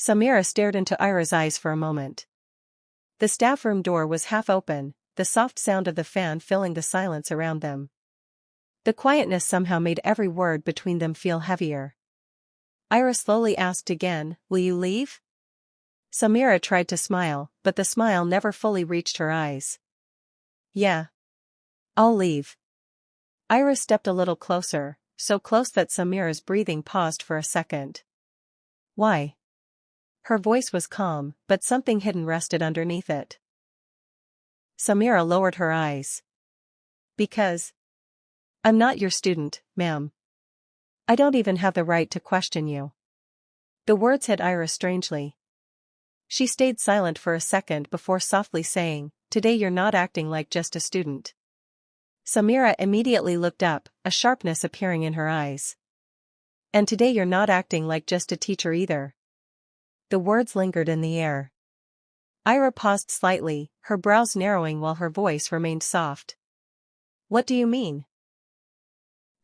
Samira stared into Ira's eyes for a moment. The staff room door was half open, the soft sound of the fan filling the silence around them. The quietness somehow made every word between them feel heavier. Ira slowly asked again, "Will you leave?" Samira tried to smile, but the smile never fully reached her eyes. "Yeah. I'll leave." Ira stepped a little closer, so close that Samira's breathing paused for a second. "Why?" Her voice was calm, but something hidden rested underneath it. Samira lowered her eyes. "Because I'm not your student, ma'am. I don't even have the right to question you." The words hit Ira strangely. She stayed silent for a second before softly saying, "Today you're not acting like just a student." Samira immediately looked up, a sharpness appearing in her eyes. "And today you're not acting like just a teacher either." The words lingered in the air. Ira paused slightly, her brows narrowing while her voice remained soft. "What do you mean?"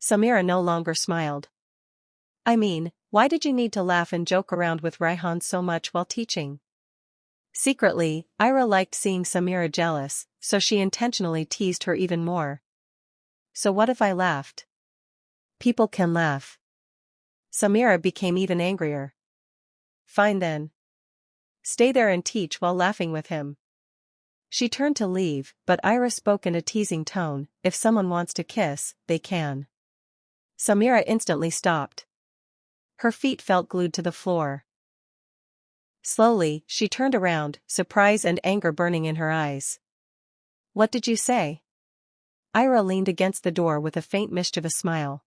Samira no longer smiled. "I mean, why did you need to laugh and joke around with Raihan so much while teaching?" Secretly, Ira liked seeing Samira jealous, so she intentionally teased her even more. "So what if I laughed?" "People can laugh." Samira became even angrier. "Fine then. Stay there and teach while laughing with him." She turned to leave, but Ira spoke in a teasing tone, "If someone wants to kiss, they can." Samira instantly stopped. Her feet felt glued to the floor. Slowly, she turned around, surprise and anger burning in her eyes. "What did you say?" Ira leaned against the door with a faint mischievous smile.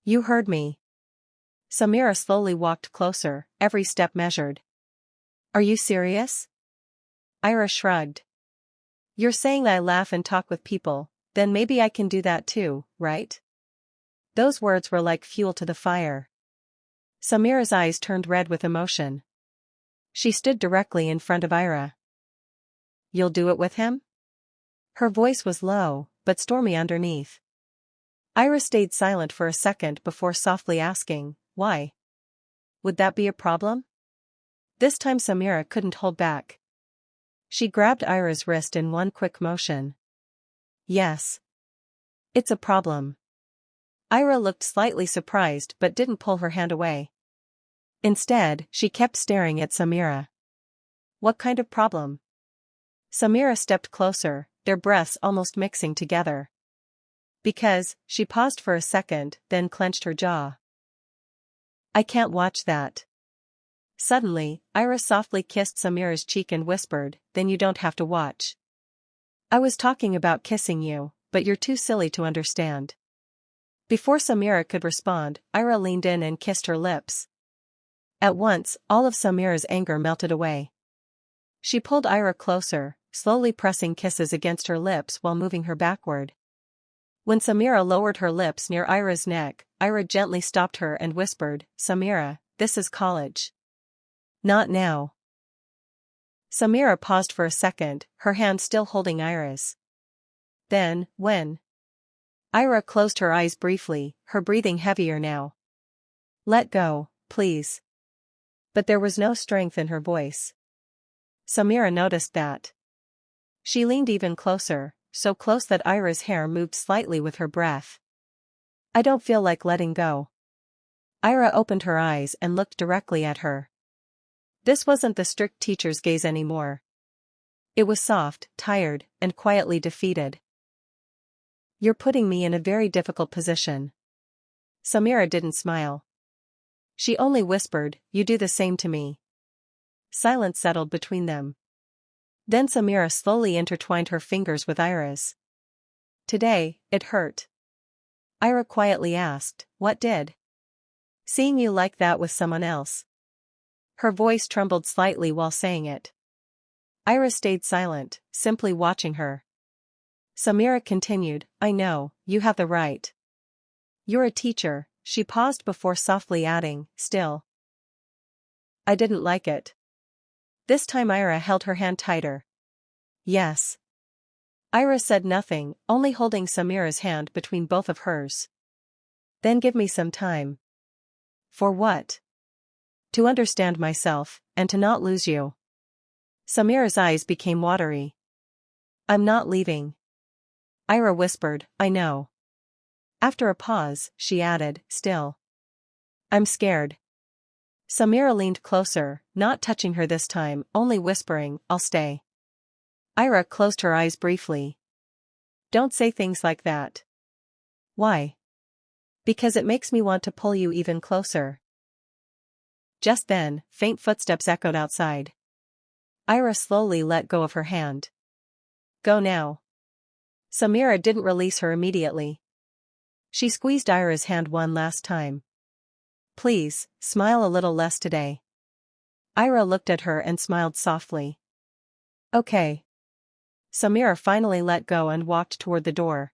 "You heard me." Samira slowly walked closer, every step measured. "Are you serious?" Ira shrugged. "You're saying I laugh and talk with people, then maybe I can do that too, right?" Those words were like fuel to the fire. Samira's eyes turned red with emotion. She stood directly in front of Ira. "You'll do it with him?" Her voice was low, but stormy underneath. Ira stayed silent for a second before softly asking, "Why? Would that be a problem?" This time Samira couldn't hold back. She grabbed Ira's wrist in one quick motion. "Yes. It's a problem." Ira looked slightly surprised but didn't pull her hand away. Instead, she kept staring at Samira. "What kind of problem?" Samira stepped closer, their breaths almost mixing together. "Because," she paused for a second, then clenched her jaw. "I can't watch that." Suddenly, Ira softly kissed Samira's cheek and whispered, "Then you don't have to watch. I was talking about kissing you, but you're too silly to understand." Before Samira could respond, Ira leaned in and kissed her lips. At once, all of Samira's anger melted away. She pulled Ira closer, slowly pressing kisses against her lips while moving her backward. When Samira lowered her lips near Ira's neck, Ira gently stopped her and whispered, "Samira, this is college. Not now." Samira paused for a second, her hand still holding Ira's. "Then, when?" Ira closed her eyes briefly, her breathing heavier now. "Let go, please." But there was no strength in her voice. Samira noticed that. She leaned even closer, so close that Ira's hair moved slightly with her breath. "I don't feel like letting go." Ira opened her eyes and looked directly at her. This wasn't the strict teacher's gaze anymore. It was soft, tired, and quietly defeated. "You're putting me in a very difficult position." Samira didn't smile. She only whispered, "You do the same to me." Silence settled between them. Then Samira slowly intertwined her fingers with Ira's. "Today, it hurt." Ira quietly asked, "What did?" "Seeing you like that with someone else." Her voice trembled slightly while saying it. Ira stayed silent, simply watching her. Samira continued, "I know, you have the right. You're a teacher." She paused before softly adding, "Still. I didn't like it." This time Ira held her hand tighter. "Yes." Ira said nothing, only holding Samira's hand between both of hers. "Then give me some time." "For what?" To understand myself, and to not lose you. Samira's eyes became watery. I'm not leaving. Ira whispered, I know. After a pause, she added, still. I'm scared. Samira leaned closer, not touching her this time, only whispering, I'll stay. Ira closed her eyes briefly. Don't say things like that. Why? Because it makes me want to pull you even closer. Just then, faint footsteps echoed outside. Ira slowly let go of her hand. Go now. Samira didn't release her immediately. She squeezed Ira's hand one last time. Please, smile a little less today. Ira looked at her and smiled softly. Okay. Samira finally let go and walked toward the door.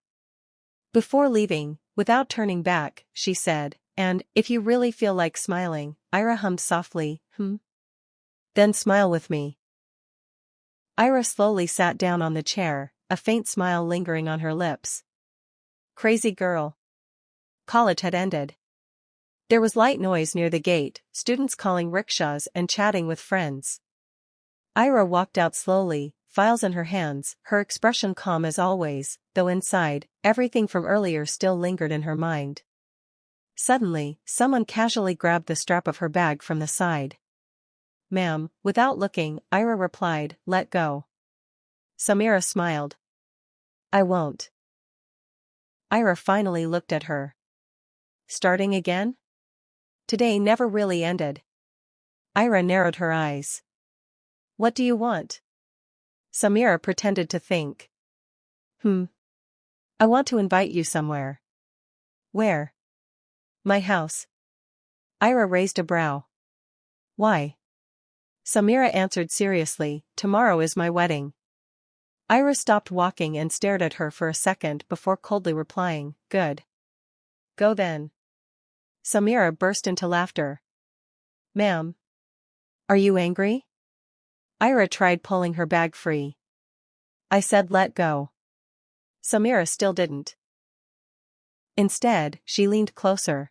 Before leaving, without turning back, she said, and, if you really feel like smiling, Ira hummed softly, Then smile with me. Ira slowly sat down on the chair, a faint smile lingering on her lips. Crazy girl. College had ended. There was light noise near the gate, students calling rickshaws and chatting with friends. Ira walked out slowly, files in her hands, her expression calm as always, though inside, everything from earlier still lingered in her mind. Suddenly, someone casually grabbed the strap of her bag from the side. Ma'am, without looking, Ira replied, let go. Samira smiled. I won't. Ira finally looked at her. Starting again? Today never really ended. Ira narrowed her eyes. What do you want? Samira pretended to think. I want to invite you somewhere. Where? My house. Ira raised a brow. Why? Samira answered seriously, tomorrow is my wedding. Ira stopped walking and stared at her for a second before coldly replying, good. Go then. Samira burst into laughter. Ma'am. Are you angry? Ira tried pulling her bag free. I said let go. Samira still didn't. Instead, she leaned closer.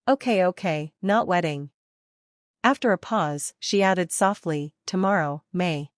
Okay, not wedding. After a pause, she added softly, tomorrow, May.